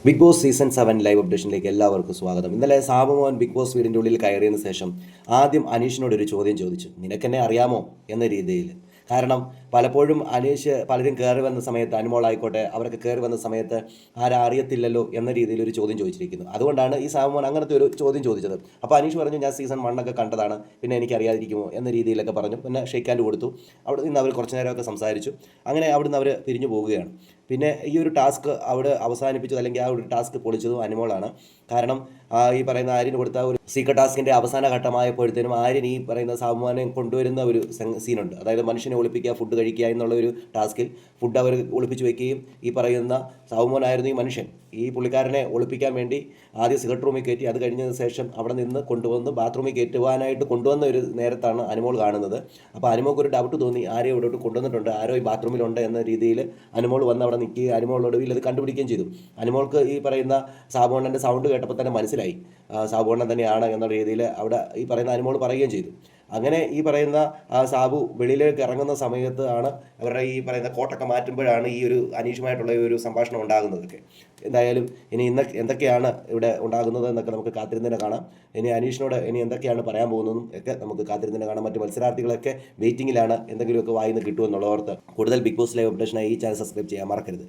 Big boss season 7 live അപ്ഡേഷനിലേക്ക് എല്ലാവർക്കും സ്വാഗതം. ഇന്നലെ സാബുമോൻ ബിഗ് ബോസ് വീടിൻ്റെ ഉള്ളിൽ കയറിയതിന് ശേഷം ആദ്യം അനീഷിനോട് ഒരു ചോദ്യം ചോദിച്ചു, നിനക്കെന്നെ അറിയാമോ എന്ന രീതിയിൽ. കാരണം പലപ്പോഴും അനീഷ് പലരും കയറി വന്ന സമയത്ത്, അനുമോളായിക്കോട്ടെ, അവരൊക്കെ കയറി വന്ന സമയത്ത് ആരാ അറിയത്തില്ലല്ലോ എന്ന രീതിയിൽ ഒരു ചോദ്യം ചോദിച്ചിരിക്കുന്നു. അതുകൊണ്ടാണ് ഈ സാബുമോൻ അങ്ങനത്തെ ഒരു ചോദ്യം ചോദിച്ചത്. അപ്പോൾ അനീഷ് പറഞ്ഞു, ഞാൻ സീസൺ 1 കണ്ടതാണ്, പിന്നെ എനിക്ക് അറിയാതിരിക്കുമോ എന്ന രീതിയിലൊക്കെ പറഞ്ഞു. പിന്നെ ഷെയ്ക്ക് ഹാൻഡ് കൊടുത്തു. അവിടെ നിന്ന് അവർ കുറച്ച് നേരമൊക്കെ സംസാരിച്ചു. അങ്ങനെ അവിടെ നിന്ന് അവർ പിരിഞ്ഞു പോവുകയാണ്. പിന്നെ ഈ ഒരു ടാസ്ക് അവിടെ അവസാനിപ്പിച്ചത്, അല്ലെങ്കിൽ ആ ഒരു ടാസ്ക് പൊളിച്ചതും അനുമോളാണ്. കാരണം ഈ പറയുന്ന ആര്യന് കൊടുത്ത ഒരു സീക്രട്ട് ടാസ്കിൻ്റെ അവസാന ഘട്ടമായപ്പോഴത്തേനും ആര്യൻ ഈ പറയുന്ന സാബുമാനെ കൊണ്ടുവരുന്ന ഒരു സീനുണ്ട്. അതായത് മനുഷ്യനെ ഒളിപ്പിക്കുക, ഫുഡ് കഴിക്കുക എന്നുള്ള ഒരു ടാസ്കിൽ ഫുഡ് അവർ ഒളിപ്പിച്ച് വയ്ക്കുകയും ഈ പറയുന്ന സാബുമോനായിരുന്നു ഈ മനുഷ്യൻ. ഈ പുള്ളിക്കാരനെ ഒളിപ്പിക്കാൻ വേണ്ടി ആദ്യം സിഗരറ്റ് റൂമിൽ കയറ്റി, അത് കഴിഞ്ഞതിന് ശേഷം അവിടെ നിന്ന് കൊണ്ടുവന്ന് ബാത്റൂമിൽ കയറ്റുവാനായിട്ട് കൊണ്ടുവന്ന ഒരു നേരത്താണ് അനുമോൾ കാണുന്നത്. അപ്പോൾ അനുമോൾക്ക് ഒരു ഡൗട്ട് തോന്നി, ആരെയോ ഇവിടോട്ട് കൊണ്ടുവന്നിട്ടുണ്ട്, ആരോ ഈ ബാത്റൂമിലുണ്ട് എന്ന രീതിയിൽ അനുമോൾ വന്ന് അവിടെ നിൽക്കുകയും അനുമോളൊടുവിൽ അത് കണ്ടുപിടിക്കുകയും ചെയ്തു. അനുമോൾക്ക് ഈ പറയുന്ന സാബുവണ്ണൻ്റെ സൗണ്ട് കേട്ടപ്പോൾ തന്നെ മനസ്സിലായി സാബുവണ്ണൻ തന്നെയാണ് എന്ന രീതിയിൽ അവിടെ ഈ പറയുന്ന അനുമോൾ പറയുകയും ചെയ്തു. അങ്ങനെ ഈ പറയുന്ന സാബു വെളിയിലേക്ക് ഇറങ്ങുന്ന സമയത്ത് ആണ് അവരുടെ ഈ പറയുന്ന കോട്ടൊക്കെ മാറ്റുമ്പോഴാണ് ഈ ഒരു അനീഷുമായിട്ടുള്ള ഒരു സംഭാഷണം ഉണ്ടാകുന്നതൊക്കെ. എന്തായാലും ഇനി എന്തൊക്കെയാണ് ഇവിടെ ഉണ്ടാകുന്നത് എന്നൊക്കെ നമുക്ക് കാത്തിരുന്ന് കാണാം. ഇനി അനീഷിനോട് ഇനി എന്തൊക്കെയാണ് പറയാൻ പോകുന്നതും ഒക്കെ നമുക്ക് കാത്തിരുന്ന് കാണാം. മറ്റ് മത്സരാർത്ഥികളൊക്കെ വെയിറ്റിങ്ങിലാണ്, എന്തെങ്കിലുമൊക്കെ വായിന്ന് കിട്ടുമെന്നുള്ളവർക്ക്. കൂടുതൽ ബിഗ് ബോസ് ലൈവ് അപ്ഡേഷനായി ഈ ചാനൽ സബ്സ്ക്രൈബ് ചെയ്യാൻ മറക്കരുത്.